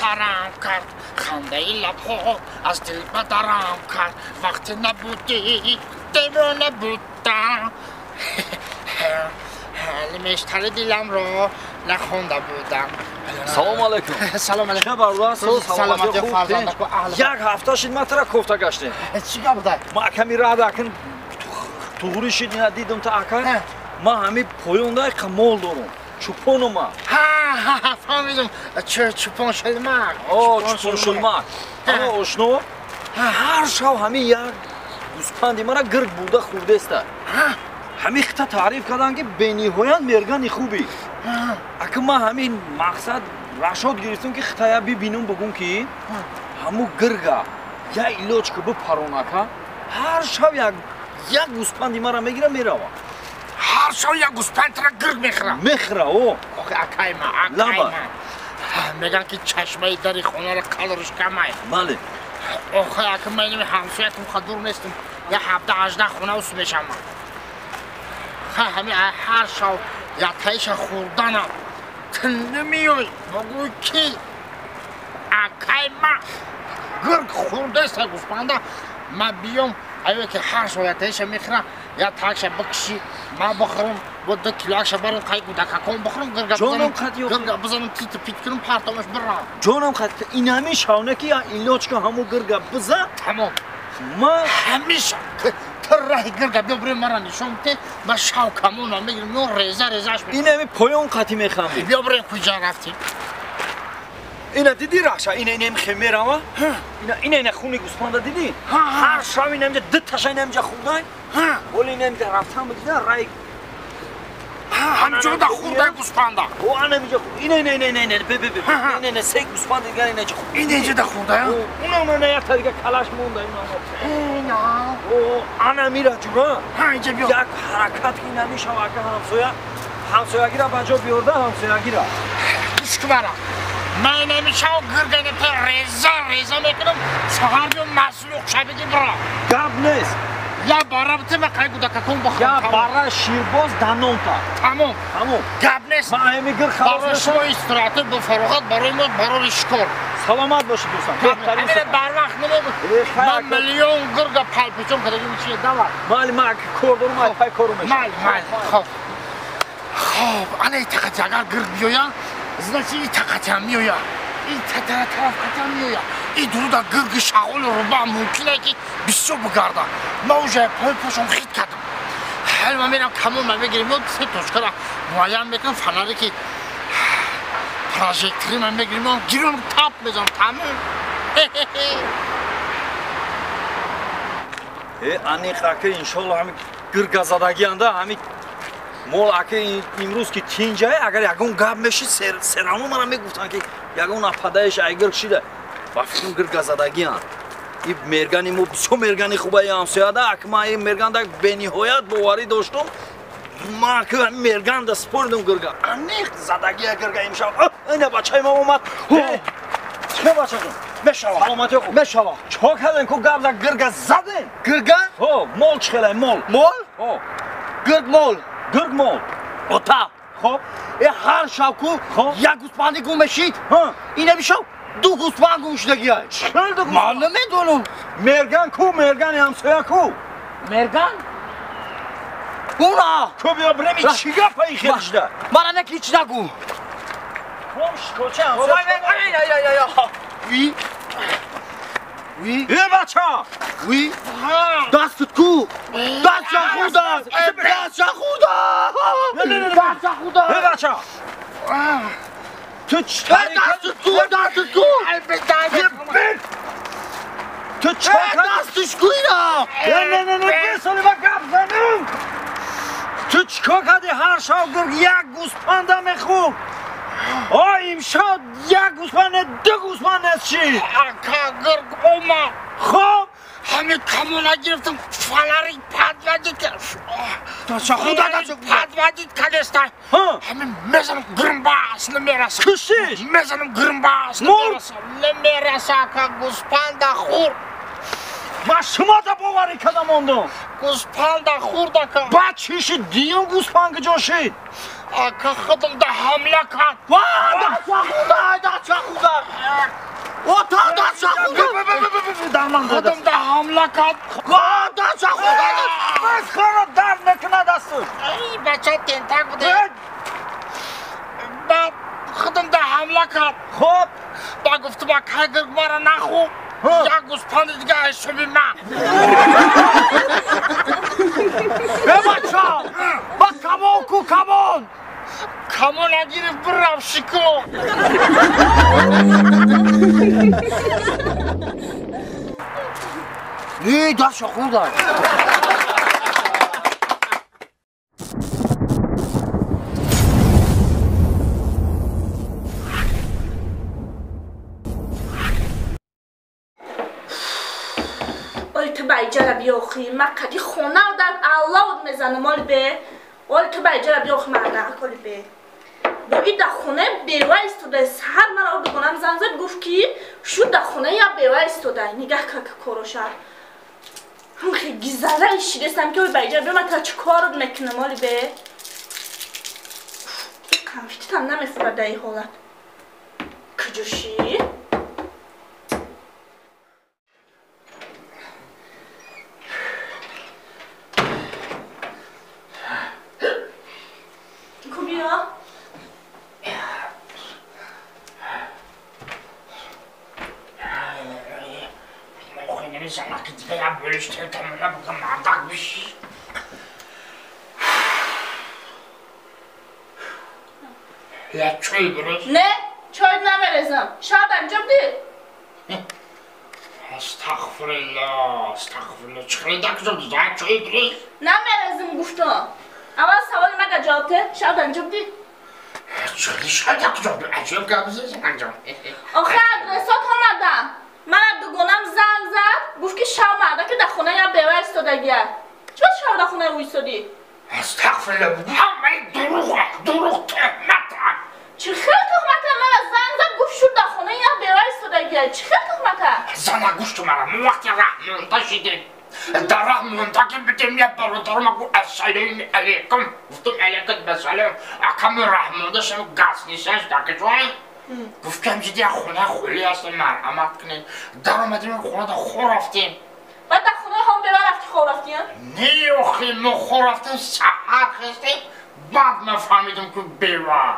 ترم کرد خنده لبها از دل بدرم کرد وقتی نبودی دل نبودم مشتر دلم رو نخونده بودم سلام علیکم سلام علیکم چه برده سلامتی فرزند یک هفته شد ما ترا کوفته گشتیم چیکار بوده ما کمی راه داکن توغوری شد اینا دیدم تا اکن ما همین پویونده کمال دارم چوپونم ما ها فهمیدم چوپون شلمک چوپون شلمک اشنو هر شب همین یک گوسپندی مرا گرگ بوده خورده است همین خطا تعریف کردن که بینیهایت مرگان خوبی اگه ما همین مقصد رشاد گرفتم که خطایا ببینم بگم که همو گرگا یا ایلاج که بپرونکه هر شب یک گوسپندی مرا میگیره میره هر شب یک گوسپند را گرگ میخره او آخه اکای ما میگن که چشمه داری خونه را کالرش کمه بله آخه اگه من اینمی همسایتم خدور نیستم یه 17-18 خونه اوست میشم همین هر شب یا تایش خوردنم تنده میای بگوی کی اکای ما گرگ خورده است گوسپنده ما بیام ایوه که هر شب یا تایش میخورم یا تاکش بکشی ما بخورم و 2 کیلوش برم قای گودککم بخورم گرگ بزنم تیت پیت کنم پرتامش برم جانم خط این همین شاونه که یا ایلاج که همو گرگ بزن تمام ما همیشه تر راه گرگ ببریم مرا نشون بده ما شاو کمون میگیرم نو ریزه ریزش این همین پایون قطی میخوام بیا بریم کجا رفتیم اینا دیدی رخشا این خمیر اما این خونی گوسپنده دیدی هر شب این همینجا 2 تاش این همینجا خوردن ولی این همینجا رفتن بگیدن رای همینجا خورده گوسپنده او انا همینجا خورده این سه گوسپنده دیگر اینجا خورده این اینجا خورده اون یک تا دیگه کلاش مونده اینا او انا میره جورا اینجا بیا یک حرکت که نمیشه واقعا همسایگی را بجا بیارده همسایگی را گوش که برم من نمیشه گرگنه پر ریزه میکنم سهر بیام مسلوق شبیدی برا گب نیست یا باره بته من قای گودککم بخورم یا باره شیرباز دنون تا تمام گب نیست من همین گرگ برای شما استراحت به فراغت برای ما برای شکر سلامت باشید دوستان همین بر وقت نمید من میلیون گرگ پل پیچم کده گیم چیه دور مالی من کردونم های پای کارو میشه خب انا ای تقت اگر گرگ بیایم زنچه ای تقت هم میایم این طرف قطعا میایم این درو دا گرگ شغل رو با ممکنه که بسیار بگرده ما اوجه پای پاشم خید کردم حالا من میرم کمون من بگیریم یاد 3 توشکره معایم میکنم فنره که پراژکتری من بگیریم یاد گیرم تاپ میزم تمام انیخ اکه انشالله همین گرگ زدگی انده همین مول اکه امروز که تینجه اگر یکون گب میشید سرانو مرا میگفتن که یکون اپدایش ایگر شده و فکرم گرگ زدگی اند این مرگانی مو بسیار مرگانی خوبه همسایده اک ما این مرگان در بینیهایت باوری داشتم ما که مرگان در سپردم گرگ انیخ زدگی گرگ امشب اینه بچه ما اومد چه بچه جون؟ مشاوا سلامتی خوب مشاوا چه کردن که گب در گرگ زدن؟ گرگ؟ مول چخله مول گرگ مول اتا خب هر شب کو یک گوسپندی گم بشید اینه میشه 2 گوسپند گم شدگی های من نمیدونم مرگان همسایه کو مرگان؟ اونا تو بیا برمی چی گفت این خیلی شده من نکی هیچ نگو خوش چه همسایه وی بچه وی دستت کو دست خودت بچه تو چه دستت کو تو چه دستش کو اینا نه بسالی با گب زنم تو چکا کردی هر شب گرگ یک گوسپنده میخوب امشب یک گوسپند 2 گوسپند است چی؟ اکا گرگ اوما خب همه کمونه گرفتم فلاری پد ودید که پد ودید کدستای همه میزنم گرمباس نمیرسم کشتیش؟ میزنم گرمباس نمیرسم اکا گوسپند خور ما شما دا باوری کدام موندم گوسپند خورد اکا بعد چیشی دیون گوسپند جاشید آکا خودم ده حمله کرد وای دست خودم اتاق دست خودم درمان خودم ده حمله کرد دست خودم بس خانم درد نکنه دستش ای بچه تنتک بوده بعد خودم ده حمله کرد خب با گفت با که گرگ مرا نخو یک گوسپند دیگه ایشو من بچه با کمون کو کمون کمون نگیرف برم شکو ای دست خوردم تو بیجا بیاخی ما کدی خونه و در الله میزنه مال به ولی تو بیجا بیاخی مرده کلی به دوی در خونه بیوه استوده هر مرا بگونم زن زد گفت کی شو در خونه یا بیوه استوده نگه که کروشه هم خیلی گیزاره شیرستم که بیجا بیا من تا چه کار رو میکنه مال به کمشتی هم نمیفوره در این حالت کجوشی نمیزنه که دیگه یا بلشته تمونه بگم مردک بشی یا چای بریز؟ نه چای نمیرزم شاید انجام دی استغفرالله چخیلی دک جا دیگه چای بریز؟ نمیرزم گفتم اول سوال مگه جواب ده شاید انجام دی چلی شاید دک جا عجب که بزیزم انجام آخه ادرسات آمدم من دوگونم زنگ زد گفت که شب مرده که در خونه یا بیوه استادگیه چرا شب در خونه روی استادی؟ استغفرالله همه دروغ تهمته چه خیلی تهمته من زنگ زد گفت شد در خونه یا بیوه استادگیه چه خیلی تهمته؟ زنه گوشت مرا من وقتی رحمونتا شده در رحمونتا که بدیم یه برادرم گو السلام علیکم گفتم علیکم بسلام اکم رحمونده شم گس نیستش دکه جوی گفت که همچه خونه خولی هست مرحمت کنید در آمدیم خونه دا خور رفتیم بعد در خونه هم بیوه رفتی خور رفتیم؟ نه اخی ما خور رفتیم سحر خستیم بعد ما فهمیدم که بیوه